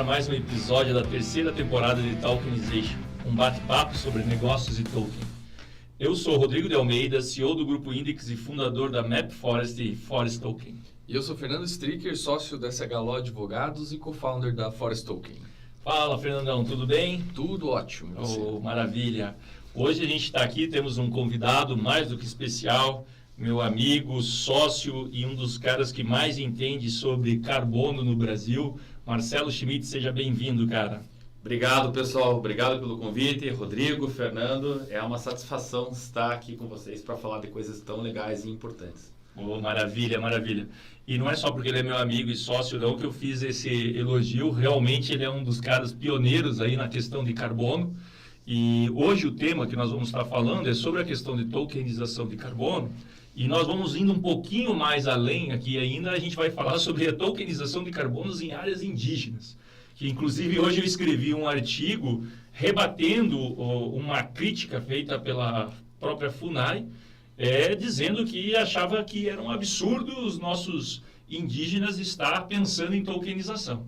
mais um episódio da terceira temporada de Tokenization, um bate-papo sobre negócios e token. Eu sou Rodrigo de Almeida, CEO do Grupo Index e fundador da MapForest e Forest Token. E eu sou Fernando Stricker, sócio da SHLO Advogados e co-founder da Forest Token. Fala, Fernandão, tudo bem? Tudo ótimo. Oh, maravilha. Hoje a gente está aqui, temos um convidado mais do que especial, meu amigo, sócio e um dos caras que mais entende sobre carbono no Brasil, Marcelo Schmidt. Seja bem-vindo, cara. Obrigado, pessoal. Obrigado pelo convite. Rodrigo, Fernando, é uma satisfação estar aqui com vocês para falar de coisas tão legais e importantes. Oh, maravilha, maravilha. E não é só porque ele é meu amigo e sócio não que eu fiz esse elogio, realmente ele é um dos caras pioneiros aí na questão de carbono. E hoje o tema que nós vamos estar falando é sobre a questão de tokenização de carbono. E nós vamos indo um pouquinho mais além aqui ainda, a gente vai falar sobre a tokenização de carbonos em áreas indígenas. Que inclusive hoje eu escrevi um artigo rebatendo uma crítica feita pela própria FUNAI, dizendo que achava que era um absurdo os nossos indígenas estar pensando em tokenização.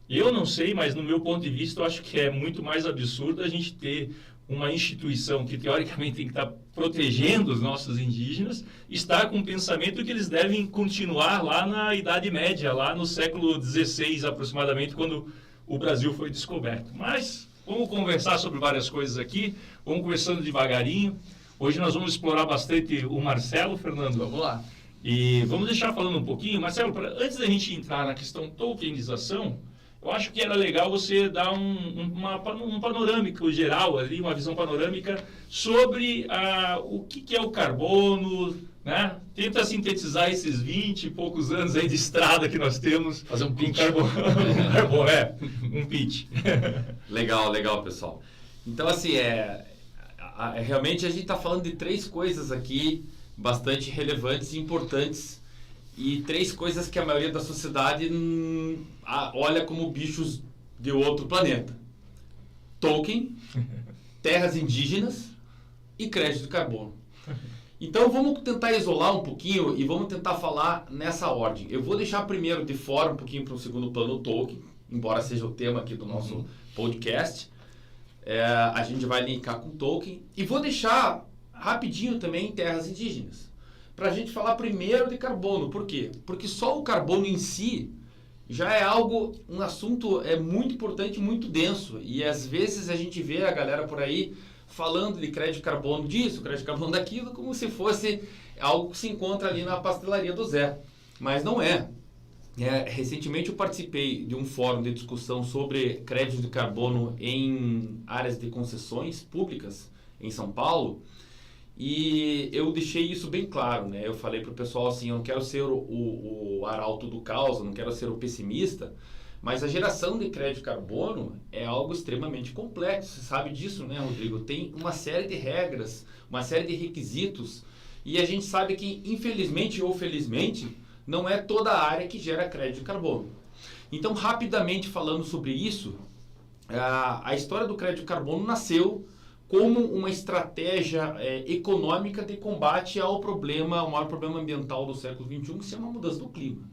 Eu não sei, mas no meu ponto de vista eu acho que é muito mais absurdo a gente ter uma instituição que teoricamente tem que estar protegendo os nossos indígenas, estar com o pensamento que eles devem continuar lá na Idade Média, lá no século XVI aproximadamente, quando o Brasil foi descoberto. Mas vamos conversar sobre várias coisas aqui, vamos conversando devagarinho. Hoje nós vamos explorar bastante o Marcelo, Fernando. Vamos lá. E vamos deixar falando um pouquinho. Marcelo, antes da gente entrar na questão tokenização, eu acho que era legal você dar um panorâmico geral ali, uma visão panorâmica sobre o que é o carbono, né? Tenta sintetizar esses 20 e poucos anos aí de estrada que nós temos. Fazer um pitch. Um pitch. Legal, pessoal. Então, assim, realmente a gente está falando de três coisas aqui bastante relevantes e importantes. E três coisas que a maioria da sociedade olha como bichos de outro planeta. Token, terras indígenas e crédito de carbono. Então vamos tentar isolar um pouquinho e vamos tentar falar nessa ordem. Eu vou deixar primeiro de fora um pouquinho para o segundo plano o token, embora seja o tema aqui do nosso podcast. A gente vai linkar com token. E vou deixar rapidinho também terras indígenas. Para a gente falar primeiro de carbono. Por quê? Porque só o carbono em si já é um assunto muito importante, muito denso. E às vezes a gente vê a galera por aí falando de crédito de carbono disso, crédito de carbono daquilo, como se fosse algo que se encontra ali na pastelaria do Zé. Mas não é. Recentemente eu participei de um fórum de discussão sobre crédito de carbono em áreas de concessões públicas em São Paulo. E eu deixei isso bem claro, né? Eu falei para o pessoal assim, eu não quero ser o arauto do caos, eu não quero ser o pessimista, mas a geração de crédito de carbono é algo extremamente complexo. Você sabe disso, né, Rodrigo? Tem uma série de regras, uma série de requisitos, e a gente sabe que, infelizmente ou felizmente, não é toda a área que gera crédito de carbono. Então, rapidamente falando sobre isso, a história do crédito de carbono nasceu como uma estratégia econômica de combate ao maior problema ambiental do século XXI, que se chama mudança do clima.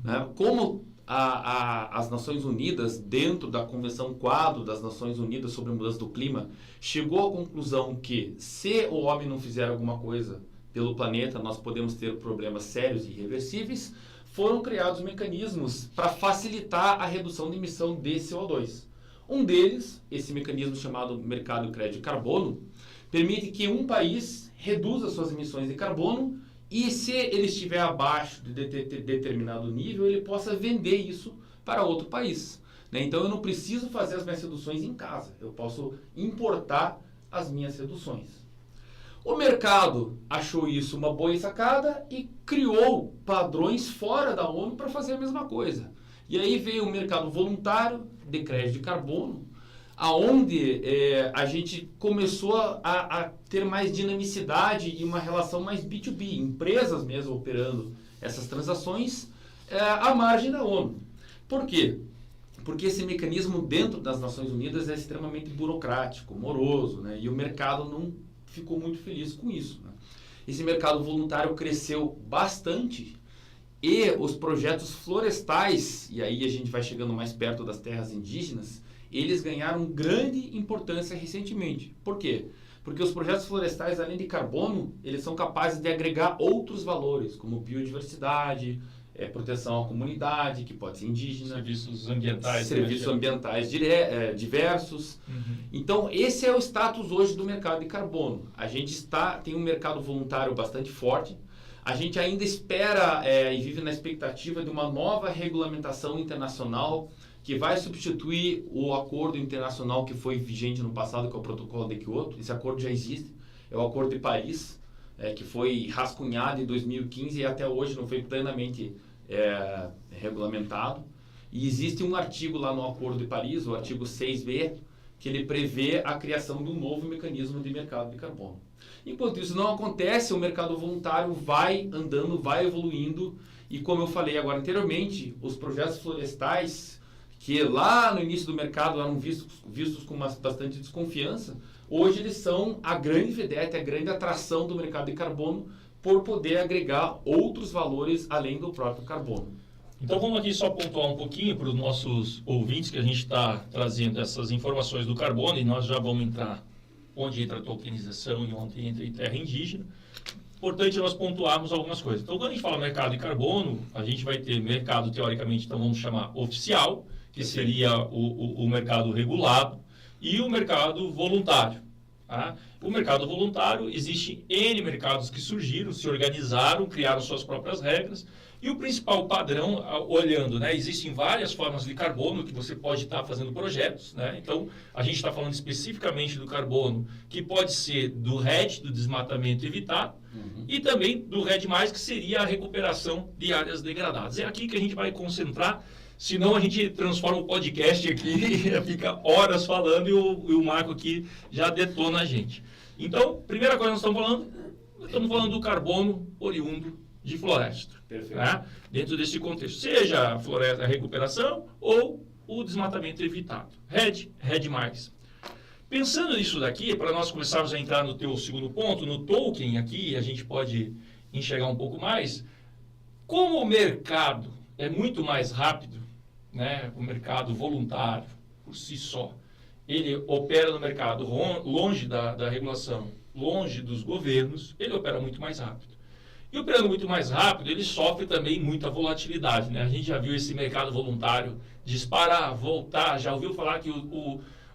Né? Como as Nações Unidas, dentro da Convenção Quadro das Nações Unidas sobre a Mudança do Clima, chegou à conclusão que, se o homem não fizer alguma coisa pelo planeta, nós podemos ter problemas sérios e irreversíveis, foram criados mecanismos para facilitar a redução de emissão de CO2. Um deles, esse mecanismo chamado Mercado de Crédito de Carbono, permite que um país reduza suas emissões de carbono e, se ele estiver abaixo de determinado nível, ele possa vender isso para outro país. Né? Então, eu não preciso fazer as minhas reduções em casa, eu posso importar as minhas reduções. O mercado achou isso uma boa sacada e criou padrões fora da ONU para fazer a mesma coisa. E aí veio o mercado voluntário de crédito de carbono, aonde a gente começou a ter mais dinamicidade e uma relação mais B2B, empresas mesmo operando essas transações à margem da ONU. Por quê? Porque esse mecanismo dentro das Nações Unidas é extremamente burocrático, moroso, né? E o mercado não ficou muito feliz com isso. Né? Esse mercado voluntário cresceu bastante E os projetos florestais, e aí a gente vai chegando mais perto das terras indígenas, eles ganharam grande importância recentemente. Por quê? Porque os projetos florestais, além de carbono, eles são capazes de agregar outros valores, como biodiversidade, proteção à comunidade, que pode ser indígena, serviços ambientais, serviços ambientais diversos. Então, esse é o status hoje do mercado de carbono. A gente tem um mercado voluntário bastante forte. A gente ainda espera e vive na expectativa de uma nova regulamentação internacional que vai substituir o acordo internacional que foi vigente no passado, que é o Protocolo de Kyoto. Esse acordo já existe, é o Acordo de Paris, que foi rascunhado em 2015 e até hoje não foi plenamente regulamentado. E existe um artigo lá no Acordo de Paris, o artigo 6b, que ele prevê a criação de um novo mecanismo de mercado de carbono. Enquanto isso não acontece, o mercado voluntário vai andando, vai evoluindo, e como eu falei agora anteriormente, os projetos florestais, que lá no início do mercado eram vistos com bastante desconfiança, hoje eles são a grande vedete, a grande atração do mercado de carbono, por poder agregar outros valores além do próprio carbono. Então vamos aqui só pontuar um pouquinho para os nossos ouvintes que a gente está trazendo essas informações do carbono, e nós já vamos entrar onde entra a tokenização e onde entra a terra indígena. Importante nós pontuarmos algumas coisas. Então, quando a gente fala mercado de carbono, a gente vai ter mercado, teoricamente, então vamos chamar oficial, que seria o mercado regulado, e o mercado voluntário. Tá? O mercado voluntário, existem N mercados que surgiram, se organizaram, criaram suas próprias regras, e o principal padrão, olhando, né, existem várias formas de carbono que você pode estar fazendo projetos, né? Então, a gente está falando especificamente do carbono, que pode ser do RED, do desmatamento evitado, e também do RED+, que seria a recuperação de áreas degradadas. É aqui que a gente vai concentrar, senão a gente transforma o podcast aqui e fica horas falando e o Marco aqui já detona a gente. Então, primeira coisa que nós estamos falando do carbono oriundo de floresta. Perfeito. Né? Dentro desse contexto, seja a floresta, a recuperação ou o desmatamento evitado. RED+. Pensando nisso daqui, para nós começarmos a entrar no teu segundo ponto, no token aqui, a gente pode enxergar um pouco mais, como o mercado é muito mais rápido, né? O mercado voluntário, por si só, ele opera no mercado longe da regulação, longe dos governos, ele opera muito mais rápido. E operando muito mais rápido, ele sofre também muita volatilidade, né? A gente já viu esse mercado voluntário disparar, voltar, já ouviu falar que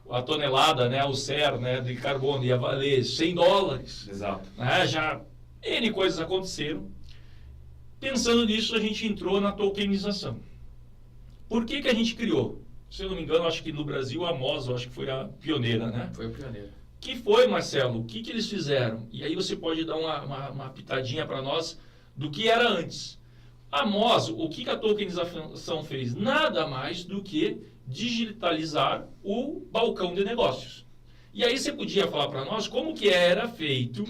a tonelada, né, o CER, né, de carbono ia valer $100. Exato. Né? Já N coisas aconteceram. Pensando nisso, a gente entrou na tokenização. Por que a gente criou? Se eu não me engano, acho que no Brasil a Moz, acho que foi a pioneira, né? Foi a pioneira. Que foi, Marcelo? O que eles fizeram? E aí você pode dar uma pitadinha para nós do que era antes. A Moz, o que a tokenização fez? Nada mais do que digitalizar o balcão de negócios. E aí você podia falar para nós como que era feito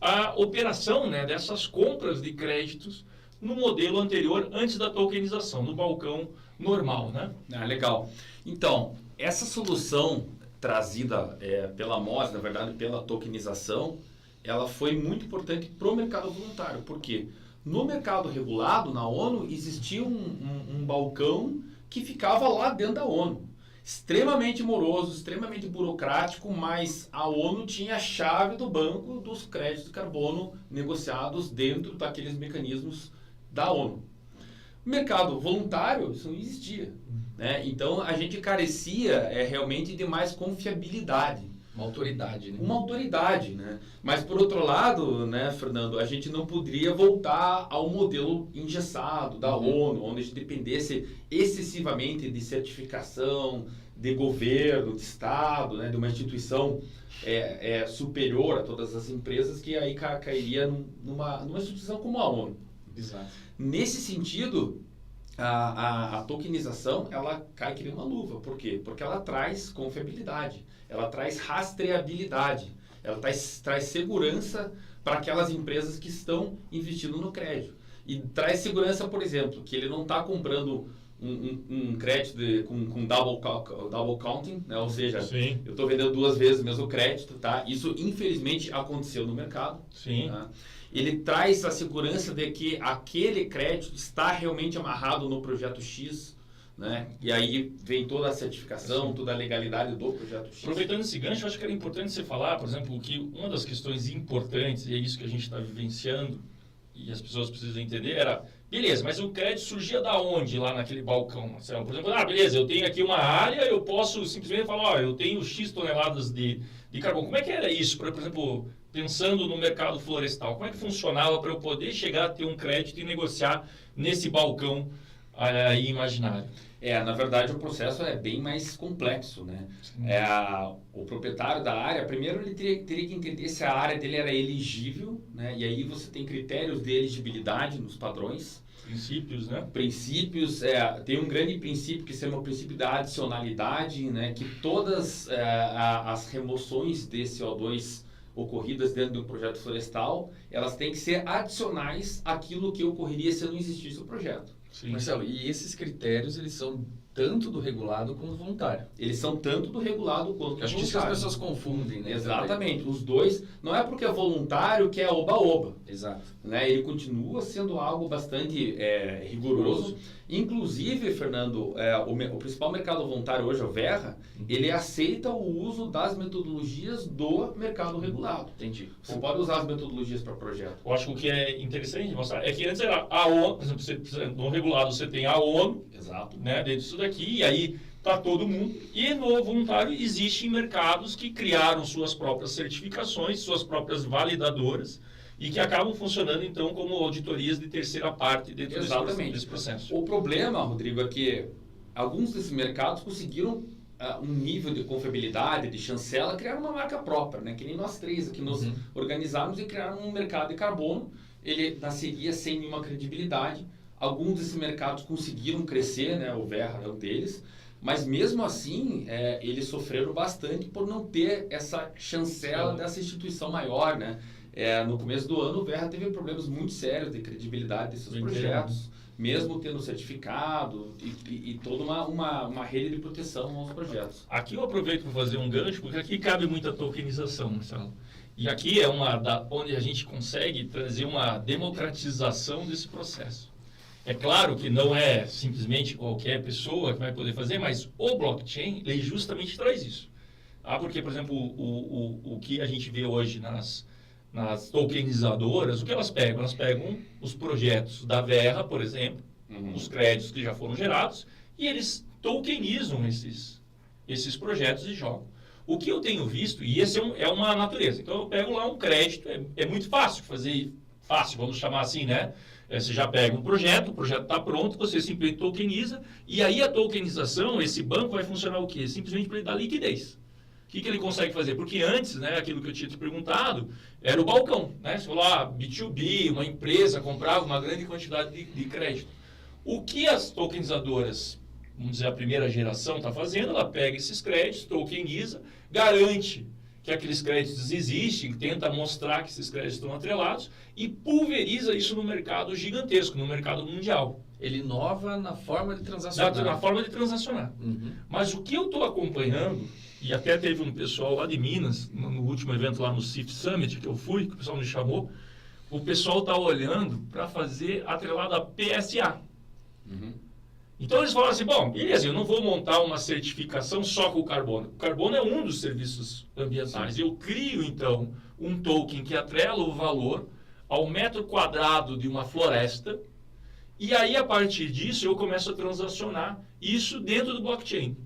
a operação, né, dessas compras de créditos no modelo anterior, antes da tokenização, no balcão normal, né? Ah, legal. Então, essa solução trazida pela Moz, na verdade pela tokenização, ela foi muito importante para o mercado voluntário. Por quê? No mercado regulado, na ONU, existia um balcão que ficava lá dentro da ONU. Extremamente moroso, extremamente burocrático, mas a ONU tinha a chave do banco dos créditos de carbono negociados dentro daqueles mecanismos da ONU. O mercado voluntário, isso não existia. Né? Então, a gente carecia realmente de mais confiabilidade. Uma autoridade, né? Uma autoridade, né? Mas, por outro lado, né, Fernando, a gente não poderia voltar ao modelo engessado da ONU, onde a gente dependesse excessivamente de certificação, de governo, de Estado, né, de uma instituição superior a todas as empresas, que aí cairia numa instituição como a ONU. Exato. Nesse sentido, a tokenização, ela cai que nem uma luva. Por quê? Porque ela traz confiabilidade, ela traz rastreabilidade, ela traz segurança para aquelas empresas que estão investindo no crédito. E traz segurança, por exemplo, que ele não está comprando um crédito com double counting, né? Ou seja, Sim. eu estou vendendo 2 vezes o mesmo crédito, tá? Isso, infelizmente, aconteceu no mercado. Sim. Tá? ele traz a segurança de que aquele crédito está realmente amarrado no projeto X, né? E aí vem toda a certificação, toda a legalidade do projeto X. Aproveitando esse gancho, eu acho que era importante você falar, por exemplo, que uma das questões importantes, e é isso que a gente está vivenciando, e as pessoas precisam entender, era, beleza, mas o crédito surgia da onde lá naquele balcão, Marcelo? Por exemplo, beleza, eu tenho aqui uma área, eu posso simplesmente falar, eu tenho X toneladas de carbono. Como é que era isso, por exemplo, pensando no mercado florestal? Como é que funcionava para eu poder chegar a ter um crédito e negociar nesse balcão aí imaginário? Na verdade, o processo é bem mais complexo, né? O proprietário da área, primeiro ele teria que entender se a área dele era elegível, né? E aí você tem critérios de elegibilidade nos padrões. Princípios, né? Princípios, tem um grande princípio que se chama o princípio da adicionalidade, né? Que todas as remoções de CO2 ocorridas dentro de um projeto florestal, elas têm que ser adicionais àquilo que ocorreria se não existisse o projeto. Sim. Marcelo, e esses critérios, eles são tanto do regulado como do voluntário? Eles são tanto do regulado quanto do voluntário. Acho que isso que as pessoas confundem, né? Exatamente. Os dois, não é porque é voluntário que é oba-oba. Exato. Né? Ele continua sendo algo bastante rigoroso. Inclusive, Fernando, o principal mercado voluntário hoje, o Verra, ele aceita o uso das metodologias do mercado regulado. Entendi. Você pode usar as metodologias para projeto. Eu acho que o que é interessante mostrar é que antes era a ONU, por exemplo, no regulado você tem a ONU, exato, né, dentro disso daqui, e aí está todo mundo. E no voluntário existem mercados que criaram suas próprias certificações, suas próprias validadoras, e que acabam funcionando, então, como auditorias de terceira parte dentro desse processo. O problema, Rodrigo, é que alguns desses mercados conseguiram um nível de confiabilidade, de chancela, criar uma marca própria, né? Que nem nós três aqui nos organizarmos e criaram um mercado de carbono. Ele nasceria sem nenhuma credibilidade. Alguns desses mercados conseguiram crescer, né? O Verra é um deles. Mas mesmo assim, eles sofreram bastante por não ter essa chancela dessa instituição maior, né? No começo do ano, o Verra teve problemas muito sérios de credibilidade desses projetos, mesmo tendo certificado e toda uma rede de proteção aos projetos. Aqui eu aproveito para fazer um gancho, porque aqui cabe muita tokenização, Marcelo. E aqui é onde a gente consegue trazer uma democratização desse processo. É claro que não é simplesmente qualquer pessoa que vai poder fazer, mas o blockchain ele justamente traz isso. Porque, por exemplo, o que a gente vê hoje nas tokenizadoras, o que elas pegam? Elas pegam os projetos da Verra, por exemplo, os créditos que já foram gerados, e eles tokenizam esses projetos e jogam. O que eu tenho visto, e esse é uma natureza, então eu pego lá um crédito, é muito fácil fazer, vamos chamar assim, né? Você já pega um projeto, o projeto está pronto, você simplesmente tokeniza, e aí a tokenização, esse banco vai funcionar o quê? Simplesmente para ele dar liquidez. O que ele consegue fazer? Porque antes, né, aquilo que eu tinha te perguntado, era o balcão. Né? Você falou, B2B, uma empresa comprava uma grande quantidade de crédito. O que as tokenizadoras, vamos dizer, a primeira geração está fazendo, ela pega esses créditos, tokeniza, garante que aqueles créditos existem, tenta mostrar que esses créditos estão atrelados e pulveriza isso no mercado gigantesco, no mercado mundial. Ele inova na forma de transacionar. Na forma de transacionar. Mas o que eu estou acompanhando, e até teve um pessoal lá de Minas, no último evento lá no CIF Summit que eu fui, que o pessoal me chamou, o pessoal está olhando para fazer atrelado a PSA. Então eles falaram assim, bom, beleza, eu não vou montar uma certificação só com o carbono. O carbono é um dos serviços ambientais. Eu crio, então, um token que atrela o valor ao metro quadrado de uma floresta, e aí, a partir disso, eu começo a transacionar isso dentro do blockchain.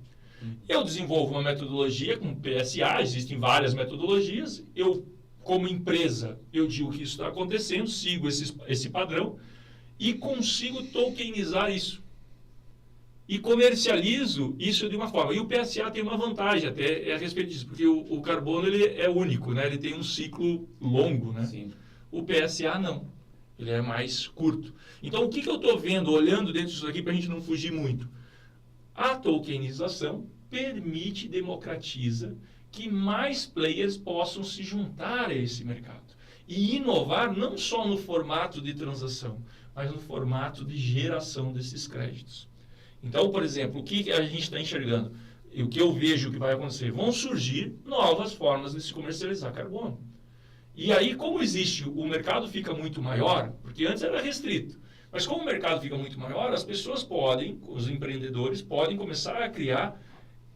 Eu desenvolvo uma metodologia com PSA, existem várias metodologias, eu, como empresa, eu digo que isso está acontecendo, sigo esse padrão e consigo tokenizar isso. E comercializo isso de uma forma. E o PSA tem uma vantagem até a respeito disso, porque o carbono ele é único, né? Ele tem um ciclo longo, né? Sim. O PSA não, ele é mais curto. Então, o que eu estou vendo, olhando dentro disso aqui, para a gente não fugir muito? A tokenização permite, democratiza que mais players possam se juntar a esse mercado e inovar não só no formato de transação, mas no formato de geração desses créditos. Então, por exemplo, o que a gente está enxergando? E o que eu vejo que vai acontecer? Vão surgir novas formas de se comercializar carbono. E aí, como existe, o mercado fica muito maior, porque antes era restrito, mas como o mercado fica muito maior, as pessoas podem, os empreendedores podem começar a criar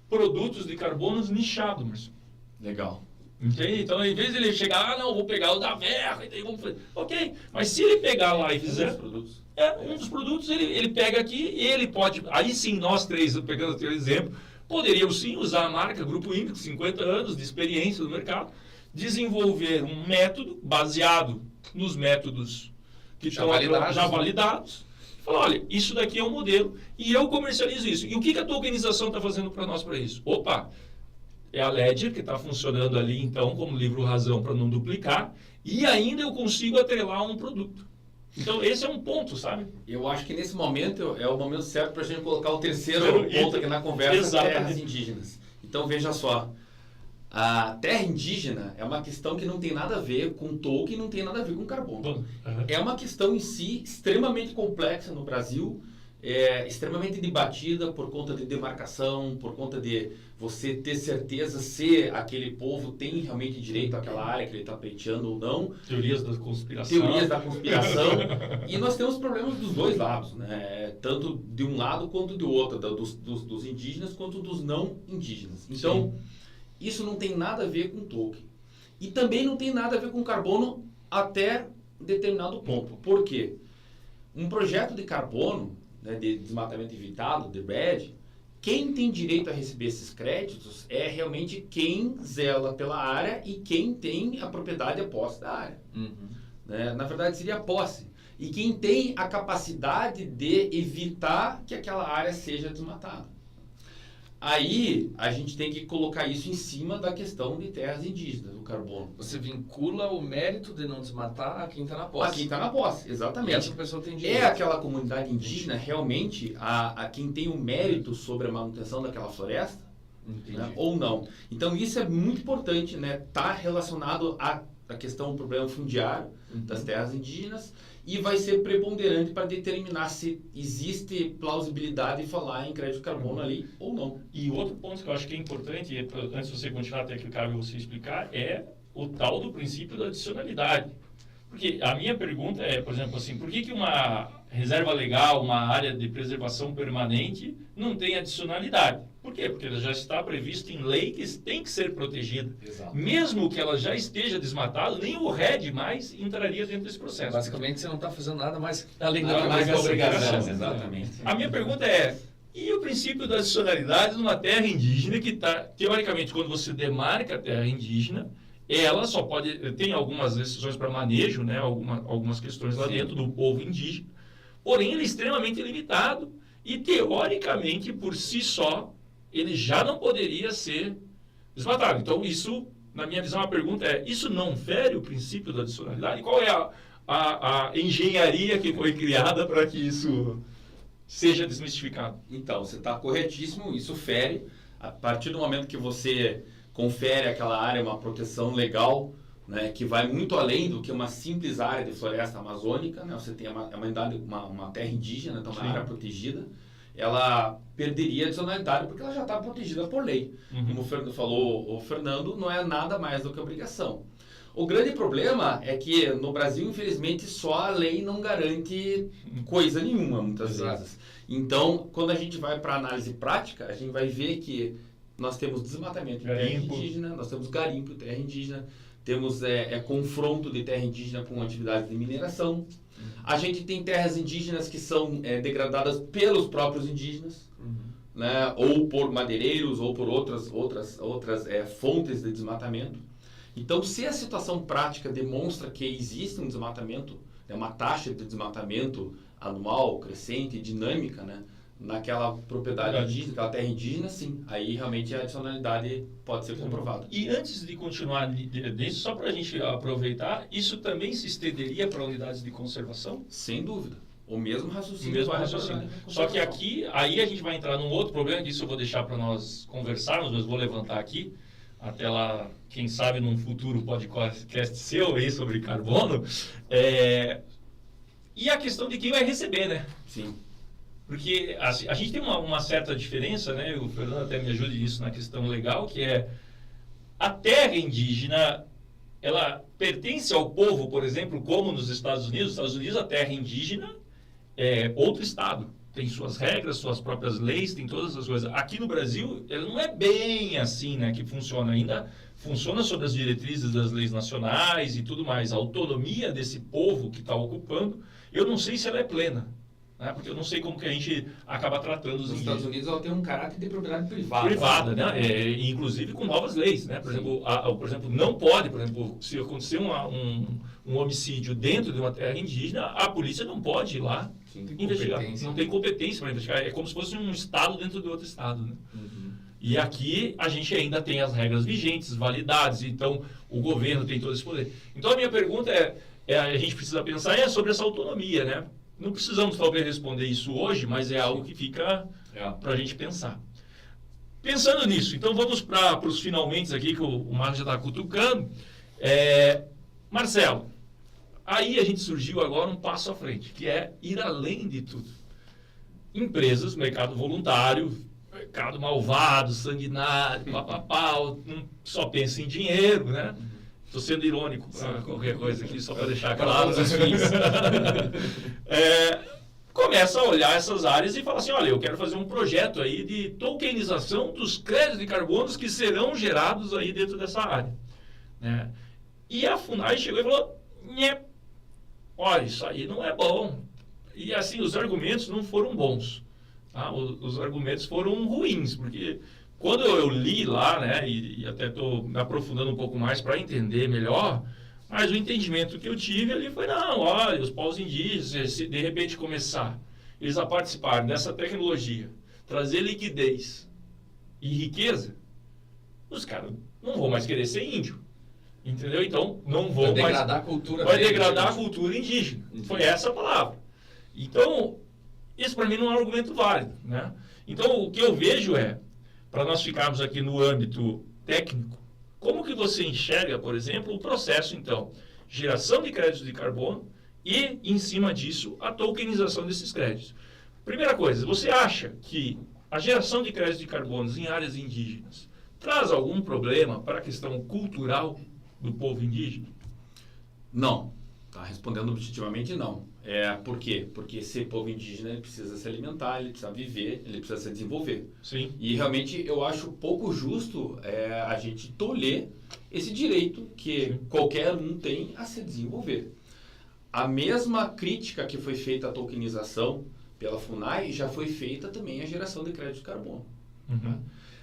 produtos de carbono nichados, Marcelo. Legal. Entende? Então, em vez de ele chegar, não, vou pegar o da Verra, e daí vamos fazer. Ok, mas se ele pegar lá e fizer... um dos produtos, ele pega aqui, ele pode... Aí sim, nós três, pegando o teu exemplo, poderíamos sim usar a marca Grupo Índico, 50 anos de experiência no mercado, desenvolver um método baseado nos métodos que estão já validados. Falar, olha, isso daqui é um modelo e eu comercializo isso. E o que a tokenização está fazendo para nós para isso? Opa, é a Ledger que está funcionando ali, então, como livro razão para não duplicar, e ainda eu consigo atrelar um produto. Então, esse é um ponto, sabe? Eu acho que nesse momento é o momento certo para a gente colocar o terceiro ponto aqui na conversa, terras indígenas. Então, veja só. A terra indígena é uma questão que não tem nada a ver com token, não tem nada a ver com carbono. É uma questão em si extremamente complexa no Brasil, extremamente debatida por conta de demarcação, por conta de você ter certeza se aquele povo tem realmente direito àquela área que ele está pleiteando ou não. Teorias da conspiração. E nós temos problemas dos dois lados, né? Tanto de um lado quanto do outro, dos indígenas quanto dos não indígenas. Então, isso não tem nada a ver com token. E também não tem nada a ver com carbono até determinado ponto. Por quê? Um projeto de carbono, né, de desmatamento evitado, de REDD, quem tem direito a receber esses créditos é realmente quem zela pela área e quem tem a propriedade e a posse da área. Né? Na verdade, seria a posse. E quem tem a capacidade de evitar que aquela área seja desmatada. Aí, a gente tem que colocar isso em cima da questão de terras indígenas, do carbono. Você vincula o mérito de não desmatar a quem está na posse. A quem está na posse, exatamente. E essa pessoa tem direito. É aquela comunidade indígena realmente a quem tem o mérito sobre a manutenção daquela floresta? Né, ou não? Então, isso é muito importante, né? Tá relacionado à questão do problema fundiário das terras indígenas e vai ser preponderante para determinar se existe plausibilidade de falar em crédito de carbono ali ou não. E outro ponto que eu acho que é importante, antes de você continuar até que cabe você explicar, é o tal do princípio da adicionalidade. Porque a minha pergunta é, por exemplo, assim, por que uma reserva legal, uma área de preservação permanente, não tem adicionalidade? Por quê? Porque ela já está prevista em lei que tem que ser protegida. Exato. Mesmo que ela já esteja desmatada, nem o REDD mais entraria dentro desse processo. Basicamente, você não está fazendo nada mais além da obrigação. Exatamente. A minha pergunta é, e o princípio da adicionalidade numa terra indígena que está, teoricamente, quando você demarca a terra indígena, ela só pode, tem algumas decisões para manejo, né, algumas questões lá dentro do povo indígena, porém ele é extremamente limitado e, teoricamente, por si só, ele já não poderia ser desmatado. Então, isso, na minha visão, a pergunta é, isso não fere o princípio da adicionalidade? Qual é a engenharia que foi criada para que isso seja desmistificado? Então, você está corretíssimo, isso fere. A partir do momento que você confere àquela área uma proteção legal, né, que vai muito além do que uma simples área de floresta amazônica, né, você tem uma terra indígena, então uma área protegida, ela perderia a adicionalidade porque ela já está protegida por lei. Como falou o Fernando, não é nada mais do que obrigação. O grande problema é que no Brasil, infelizmente, só a lei não garante coisa nenhuma, muitas vezes. Então, quando a gente vai para a análise prática, a gente vai ver que nós temos desmatamento de terra indígena, nós temos garimpo de terra indígena, temos confronto de terra indígena com atividades de mineração. A gente tem terras indígenas que são degradadas pelos próprios indígenas, né, ou por madeireiros, ou por outras fontes de desmatamento. Então, se a situação prática demonstra que existe um desmatamento, uma taxa de desmatamento anual, crescente, dinâmica, né, naquela propriedade indígena, naquela terra indígena, sim. Aí realmente a adicionalidade pode ser comprovada. E antes de continuar nisso, só para a gente aproveitar, isso também se estenderia para unidades de conservação? Sem dúvida. O mesmo raciocínio. O mesmo raciocínio. Só que aqui, aí a gente vai entrar num outro problema, que isso eu vou deixar para nós conversarmos, mas vou levantar aqui. Até lá, quem sabe num futuro podcast seu aí sobre carbono. E a questão de quem vai receber, né? Sim. Porque a gente tem uma certa diferença, né? O Fernando até me ajude nisso na questão legal, que é a terra indígena, ela pertence ao povo, por exemplo, como nos Estados Unidos. Nos Estados Unidos, a terra indígena é outro estado. Tem suas regras, suas próprias leis, tem todas as coisas. Aqui no Brasil, ela não é bem assim, né, que funciona ainda. Funciona sobre as diretrizes das leis nacionais e tudo mais. A autonomia desse povo que está ocupando, eu não sei se ela é plena. Né? Porque eu não sei como que a gente acaba tratando os Nos indígenas. Estados Unidos ela tem um caráter de propriedade privada. Privada, né? Inclusive com novas leis, né? Por exemplo, não pode, por exemplo, se acontecer um homicídio dentro de uma terra indígena, a polícia não pode ir lá investigar. Não tem competência para investigar. É como se fosse um estado dentro de outro estado, né? E aqui a gente ainda tem as regras vigentes, validadas, então o governo tem todo esse poder. Então a minha pergunta a gente precisa pensar sobre essa autonomia, né? Não precisamos talvez responder isso hoje, mas é algo que fica para a gente pensar. Pensando nisso, então vamos para os finalmente aqui, que o Marcos já está cutucando. Marcelo, aí a gente surgiu agora um passo à frente, que é ir além de tudo. Empresas, mercado voluntário, mercado malvado, sanguinário, só pensa em dinheiro, né? Estou sendo irônico, qualquer coisa aqui, só para deixar claro. Começa a olhar essas áreas e fala assim, olha, eu quero fazer um projeto aí de tokenização dos créditos de carbono que serão gerados aí dentro dessa área. Né? E a FUNAI chegou e falou, olha, isso aí não é bom. E assim, os argumentos não foram bons. Tá? Os argumentos foram ruins, porque quando eu li lá, né, e até estou me aprofundando um pouco mais para entender melhor, mas o entendimento que eu tive ali foi, não, olha, os povos indígenas, se de repente começar eles a participar dessa tecnologia, trazer liquidez e riqueza, os caras não vão mais querer ser índio. Entendeu? Então, não vão mais... Vai degradar a cultura. Vai degradar a cultura indígena. Foi essa a palavra. Então, isso para mim não é um argumento válido, né? Então, o que eu vejo para nós ficarmos aqui no âmbito técnico, como que você enxerga, por exemplo, o processo, então, geração de créditos de carbono e, em cima disso, a tokenização desses créditos? Primeira coisa, você acha que a geração de créditos de carbono em áreas indígenas traz algum problema para a questão cultural do povo indígena? Não. Tá respondendo objetivamente, não. Por quê? Porque ser povo indígena, ele precisa se alimentar, ele precisa viver, ele precisa se desenvolver. Sim. E realmente eu acho pouco justo a gente tolher esse direito que qualquer um tem a se desenvolver. A mesma crítica que foi feita à tokenização pela FUNAI já foi feita também à geração de crédito de carbono. Uhum.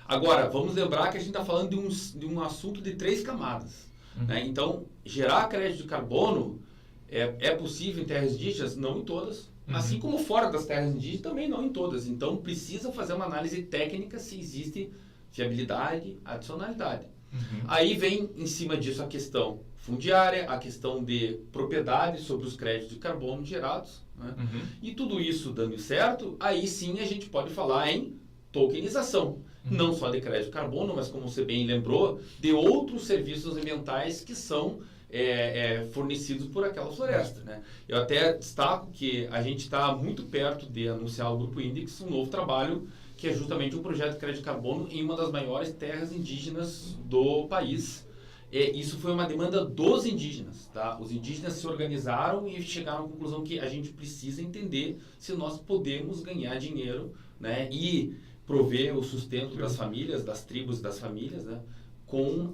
Agora, vamos lembrar que a gente está falando de um assunto de 3 camadas. Né? Então, gerar crédito de carbono é possível em terras indígenas? Não em todas. Assim como fora das terras indígenas, também não em todas. Então, precisa fazer uma análise técnica se existe viabilidade, adicionalidade. Aí vem em cima disso a questão fundiária, a questão de propriedade sobre os créditos de carbono gerados. Né? E tudo isso dando certo, aí sim a gente pode falar em tokenização. Não só de crédito de carbono, mas como você bem lembrou, de outros serviços ambientais que são fornecidos por aquela floresta. Né? Eu até destaco que a gente está muito perto de anunciar ao Grupo Index um novo trabalho, que é justamente um projeto de crédito de carbono em uma das maiores terras indígenas do país. Isso foi uma demanda dos indígenas. Tá? Os indígenas se organizaram e chegaram à conclusão que a gente precisa entender se nós podemos ganhar dinheiro, né, e prover o sustento das famílias, das tribos das famílias, né, com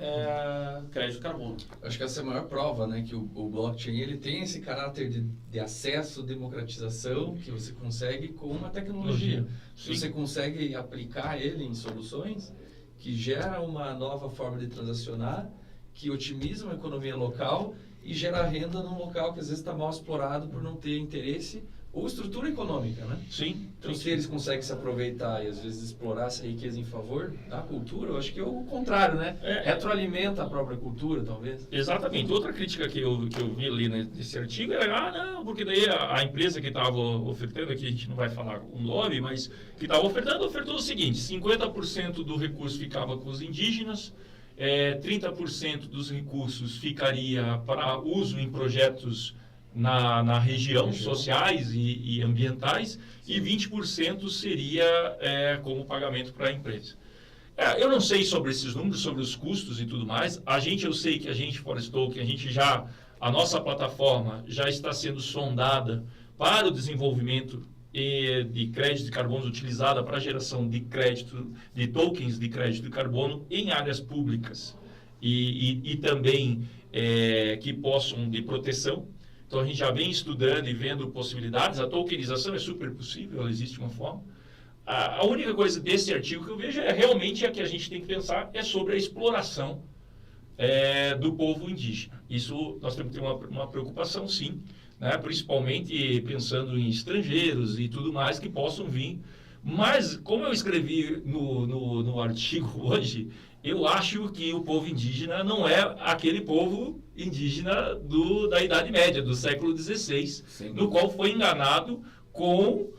crédito de carbono. Acho que essa é a maior prova, né, que o blockchain ele tem esse caráter de acesso, democratização, que você consegue com uma tecnologia. Você consegue aplicar ele em soluções que geram uma nova forma de transacionar, que otimiza uma economia local e gera renda num local que às vezes está mal explorado por não ter interesse ou estrutura econômica, né? Sim. Então, se eles conseguem se aproveitar e às vezes explorar essa riqueza em favor da cultura, eu acho que é o contrário, né? Retroalimenta a própria cultura, talvez. Exatamente. Outra crítica que eu vi ali nesse artigo era, não, porque daí a empresa que estava ofertando, aqui a gente não vai falar o nome, mas que estava ofertou o seguinte, 50% do recurso ficava com os indígenas, 30% dos recursos ficaria para uso em projetos na região, sociais e ambientais, e 20% seria como pagamento para a empresa. Eu não sei sobre esses números, sobre os custos e tudo mais. Eu sei que a gente, Forest Token, a nossa plataforma já está sendo sondada para o desenvolvimento de crédito de carbono utilizada para a geração de crédito, de tokens de crédito de carbono em áreas públicas e também que possam de proteção. Então a gente já vem estudando e vendo possibilidades. A tokenização é super possível, existe uma forma. A única coisa desse artigo que eu vejo realmente a que a gente tem que pensar é sobre a exploração do povo indígena. Isso nós temos que ter uma preocupação, sim, né? Principalmente pensando em estrangeiros e tudo mais que possam vir. Mas, como eu escrevi no artigo hoje, eu acho que o povo indígena não é aquele povo indígena da Idade Média, do século XVI, no qual foi enganado com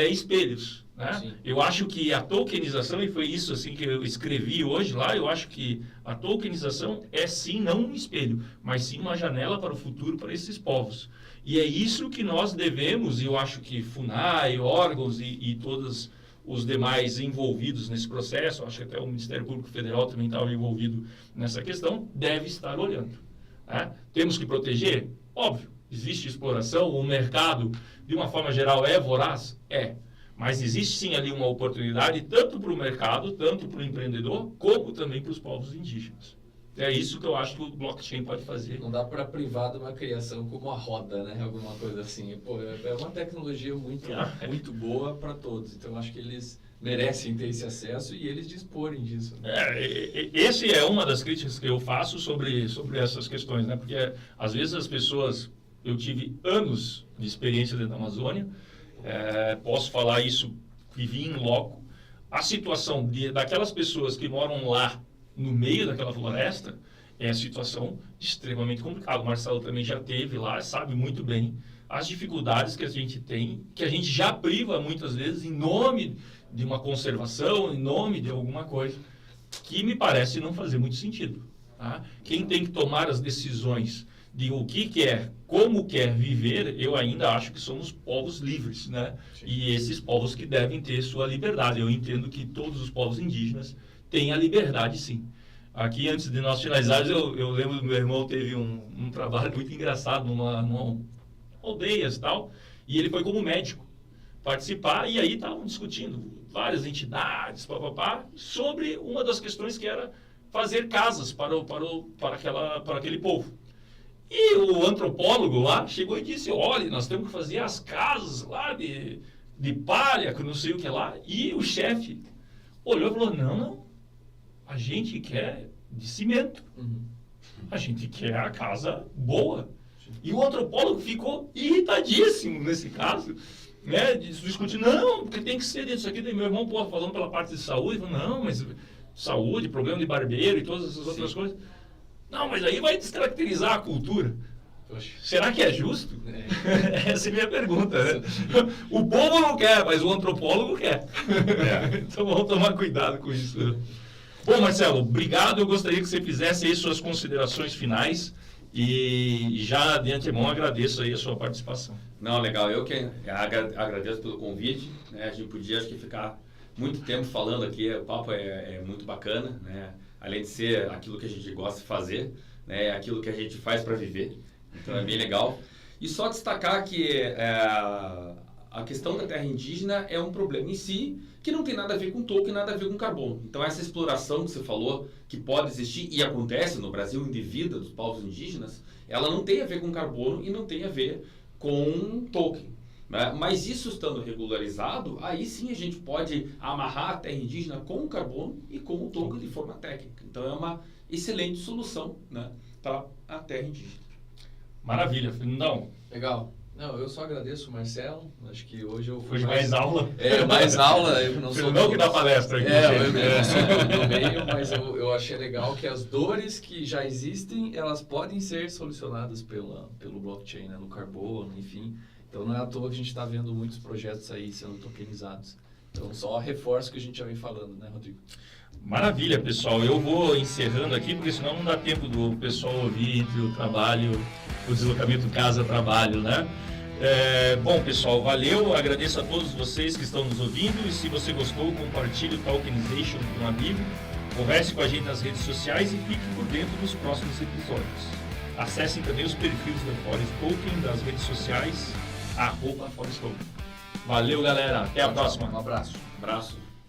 espelhos. Né? Eu acho que a tokenização, e foi isso assim que eu escrevi hoje lá, eu acho que a tokenização é sim não um espelho, mas sim uma janela para o futuro para esses povos. E é isso que nós devemos, e eu acho que FUNAI, órgãos e todos os demais envolvidos nesse processo, acho que até o Ministério Público Federal também estava envolvido nessa questão, deve estar olhando. Né? Temos que proteger? Óbvio, existe exploração, o mercado, de uma forma geral, é voraz? É. Mas existe sim ali uma oportunidade, tanto para o mercado, tanto para o empreendedor, como também para os povos indígenas. É isso que eu acho que o blockchain pode fazer. Não dá para privar de uma criação como a roda, né? Alguma coisa assim. Pô, é uma tecnologia muito boa para todos. Então, acho que eles merecem ter esse acesso e eles disporem disso. Né? Esse é uma das críticas que eu faço sobre essas questões, né? Porque, às vezes, as pessoas... Eu tive anos de experiência dentro da Amazônia. Posso falar isso, vivi em loco. A situação daquelas pessoas que moram lá, no meio daquela floresta, é a situação extremamente complicada. O Marcelo também já esteve lá, sabe muito bem as dificuldades que a gente tem, que a gente já priva muitas vezes em nome de uma conservação, em nome de alguma coisa, que me parece não fazer muito sentido. Tá? Quem tem que tomar as decisões de o que quer, como quer viver, eu ainda acho que somos povos livres, né? E esses povos que devem ter sua liberdade. Eu entendo que todos os povos indígenas têm a liberdade, sim. Aqui, antes de nós finalizarmos, eu lembro do meu irmão teve um trabalho muito engraçado numa aldeias e tal, e ele foi como médico participar, e aí estavam discutindo várias entidades, sobre uma das questões que era fazer casas para aquele povo. E o antropólogo lá chegou e disse, olha, nós temos que fazer as casas lá de palha, que não sei o que lá. E o chefe olhou e falou, não, a gente quer de cimento. A gente quer a casa boa. E o antropólogo ficou irritadíssimo nesse caso, né? Discutindo, não, porque tem que ser disso aqui. Daí meu irmão, falando pela parte de saúde, falou, não, mas saúde, problema de barbeiro e todas essas outras coisas. Não, mas aí vai descaracterizar a cultura. Poxa. Será que é justo? Essa é a minha pergunta, né? O povo não quer, mas o antropólogo quer. Então vamos tomar cuidado com isso. Né? Bom, Marcelo, obrigado. Eu gostaria que você fizesse aí suas considerações finais e já de antemão agradeço aí a sua participação. Não, legal. Eu que agradeço pelo convite. Né? A gente podia, acho que, ficar muito tempo falando aqui. O papo é muito bacana, né? Além de ser aquilo que a gente gosta de fazer, né, é aquilo que a gente faz para viver. Então é bem legal. E só destacar que a questão da terra indígena é um problema em si, que não tem nada a ver com token, nada a ver com carbono. Então essa exploração que você falou, que pode existir e acontece no Brasil indevida dos povos indígenas, ela não tem a ver com carbono e não tem a ver com token. Mas isso estando regularizado, aí sim a gente pode amarrar a terra indígena com o carbono e com o token de forma técnica. Então é uma excelente solução, né, para a terra indígena. Maravilha, Fernandão. Legal. Não, eu só agradeço o Marcelo. Acho que hoje eu fui mais aula. Mais aula. Eu não sou que dá palestra aqui. Eu não sou do meio, mas eu achei legal que as dores que já existem, elas podem ser solucionadas pelo blockchain, né, no carbono, enfim. Então não é à toa que a gente está vendo muitos projetos aí sendo tokenizados. Então só reforço o que a gente já vem falando, né, Rodrigo? Maravilha, pessoal. Eu vou encerrando aqui, porque senão não dá tempo do pessoal ouvir entre o trabalho, o deslocamento casa-trabalho, né? Bom, pessoal, valeu. Agradeço a todos vocês que estão nos ouvindo. E se você gostou, compartilhe o Talkinization com um amigo. Converse com a gente nas redes sociais e fique por dentro dos próximos episódios. Acessem também os perfis da Forest Talking, das redes sociais, @Forest Talking. Valeu, galera. Até a próxima. Um abraço. Abraço.